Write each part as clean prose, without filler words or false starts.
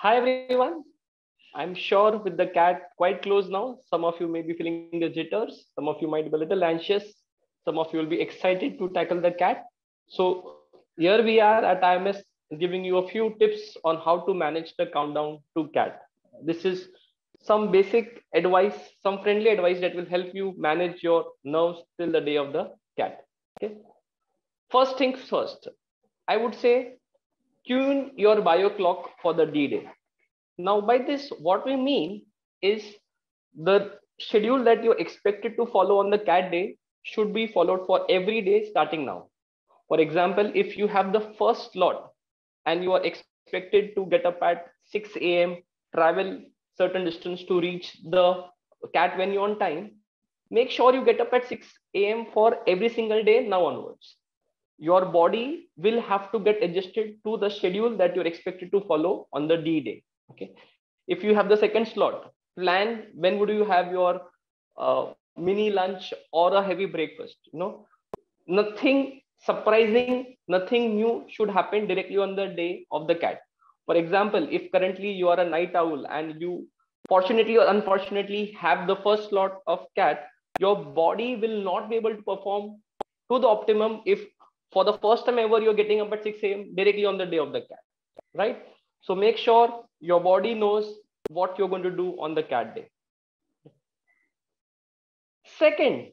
Hi everyone. I'm sure with the cat quite close now, some of you may be feeling the jitters, some of you might be a little anxious, some of you will be excited to tackle the cat. So here we are at IMS giving you a few tips on how to manage the countdown to cat. This is some basic advice, some friendly advice that will help you manage your nerves till the day of the cat. Okay. First things first, I would say tune your bio clock for the D-Day. Now, by this, what we mean is the schedule that you're expected to follow on the CAT day should be followed for every day starting now. For example, if you have the first slot and you are expected to get up at 6 a.m., travel certain distance to reach the CAT venue on time, make sure you get up at 6 a.m. for every single day now onwards. Your body will have to get adjusted to the schedule that you're expected to follow on the D day. Okay. If you have the second slot, plan when would you have your mini lunch or a heavy breakfast. Nothing surprising, nothing new should happen directly on the day of the cat. For example, if currently you are a night owl and you fortunately or unfortunately have the first slot of cat, your body will not be able to perform to the optimum if for the first time ever you're getting up at 6 a.m. directly on the day of the cat, right? So make sure your body knows what you're going to do on the cat day. Second,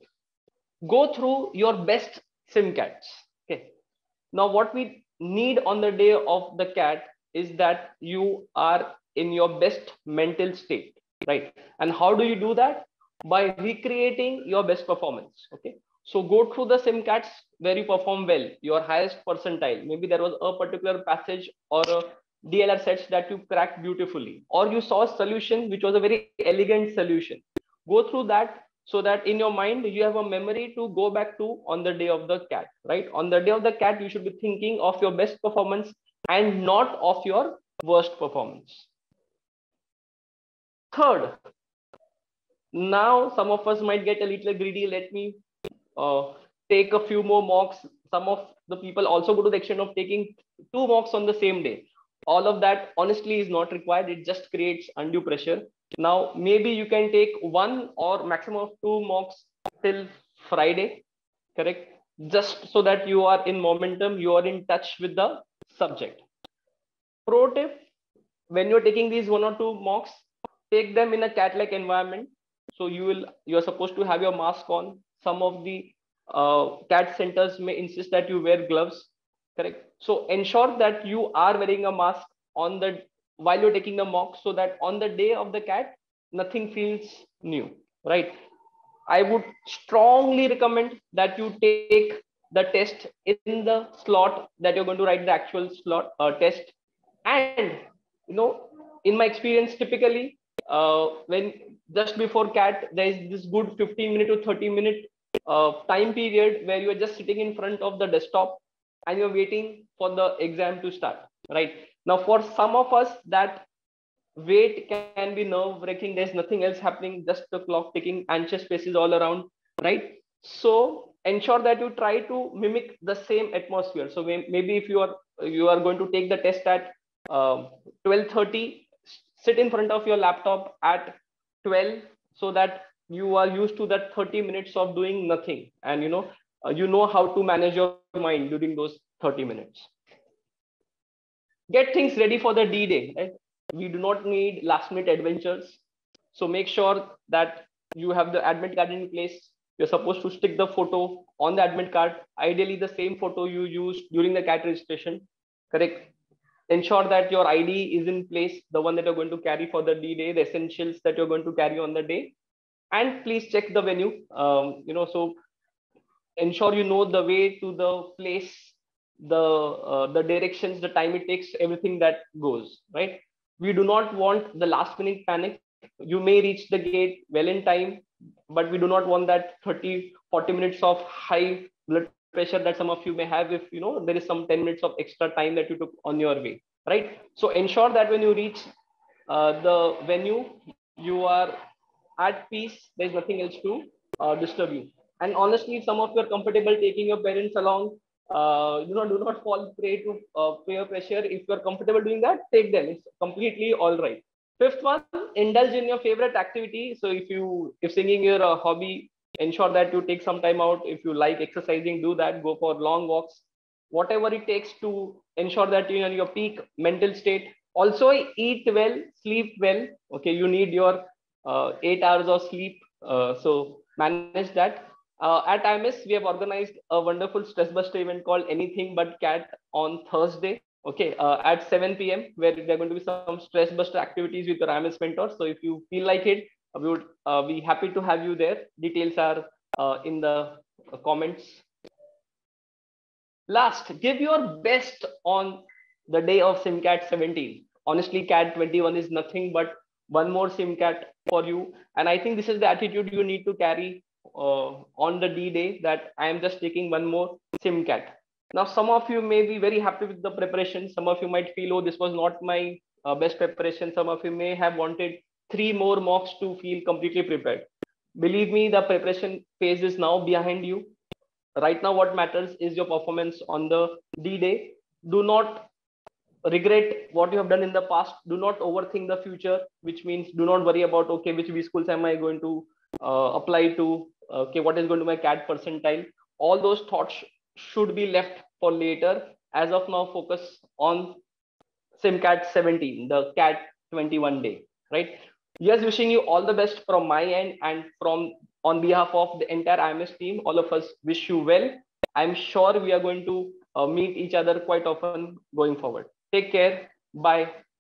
go through your best sim cats. Okay. Now, what we need on the day of the cat is that you are in your best mental state, right? And how do you do that? By recreating your best performance. Okay. So go through the sim cats where you perform well, your highest percentile. Maybe there was a particular passage or a DLR sets that you cracked beautifully, or you saw a solution which was a very elegant solution. Go through that so that in your mind you have a memory to go back to on the day of the cat, right? On the day of the cat you should be thinking of your best performance and not of your worst performance. Third, now some of us might get a little greedy. Let me take a few more mocks. Some of the people also go to the extent of taking 2 mocks on the same day. All of that honestly is not required. It just creates undue pressure. Now, maybe you can take 1 or maximum of 2 mocks till Friday, correct? Just so that you are in momentum, you are in touch with the subject. Pro tip, when you're taking these 1 or 2 mocks, take them in a cat-like environment. So you're supposed to have your mask on. Some of the cat centers may insist that you wear gloves, correct? So ensure that you are wearing a mask on the while you're taking the mock, so that on the day of the cat, nothing feels new, right? I would strongly recommend that you take the test in the slot that you're going to write the actual slot test. And in my experience, typically when just before cat, there is this good 15 minute to 30 minute time period where you are just sitting in front of the desktop and you're waiting for the exam to start, right? Now for some of us, that wait can be nerve wracking. There's nothing else happening, just the clock ticking, anxious faces all around, right? So ensure that you try to mimic the same atmosphere. So maybe if you are going to take the test at 12:30, sit in front of your laptop at 12, so that you are used to that 30 minutes of doing nothing, and you know how to manage your mind during those 30 minutes. Get things ready for the D-Day, right? We do not need last minute adventures. So make sure that you have the admit card in place. You're supposed to stick the photo on the admit card, ideally the same photo you used during the cat registration, correct? Ensure that your ID is in place, the one that you're going to carry for the D-Day, the essentials that you're going to carry on the day. And please check the venue. So ensure you know the way to the place, the directions, the time it takes, everything that goes, right? We do not want the last minute panic. You may reach the gate well in time, but we do not want that 30-40 minutes of high blood pressure that some of you may have if there is some 10 minutes of extra time that you took on your way, right? So ensure that when you reach the venue, you are at peace. There's nothing else to disturb you. And honestly, if some of you are comfortable taking your parents along, do not fall prey to peer pressure. If you're comfortable doing that, take them. It's completely all right. Fifth one, indulge in your favorite activity. So if singing your hobby, ensure that you take some time out. If you like exercising, do that. Go for long walks, whatever it takes to ensure that you're in your peak mental state. Also, eat well, sleep well. Okay, you need your 8 hours of sleep. So manage that. At IMS, we have organized a wonderful stress buster event called Anything But Cat on Thursday. Okay, at 7 p.m., where there are going to be some stress buster activities with your IMS mentors. So if you feel like it, we would be happy to have you there. Details are in the comments. Last, give your best on the day of SimCat 17. Honestly, Cat 21 is nothing but one more SimCat for you. And I think this is the attitude you need to carry on the D day, that I am just taking one more SimCat. Now, some of you may be very happy with the preparation. Some of you might feel, oh, this was not my best preparation. Some of you may have wanted 3 more mocks to feel completely prepared. Believe me, the preparation phase is now behind you. Right now, what matters is your performance on the D day. Do not regret what you have done in the past. Do not overthink the future, which means do not worry about, okay, which B schools am I going to apply to? Okay, what is going to be my CAT percentile? All those thoughts should be left for later. As of now, focus on SimCat 17, the CAT 21 day, right? Yes, wishing you all the best from my end, and from on behalf of the entire IMS team, all of us wish you well. I'm sure we are going to meet each other quite often going forward. Take care. Bye.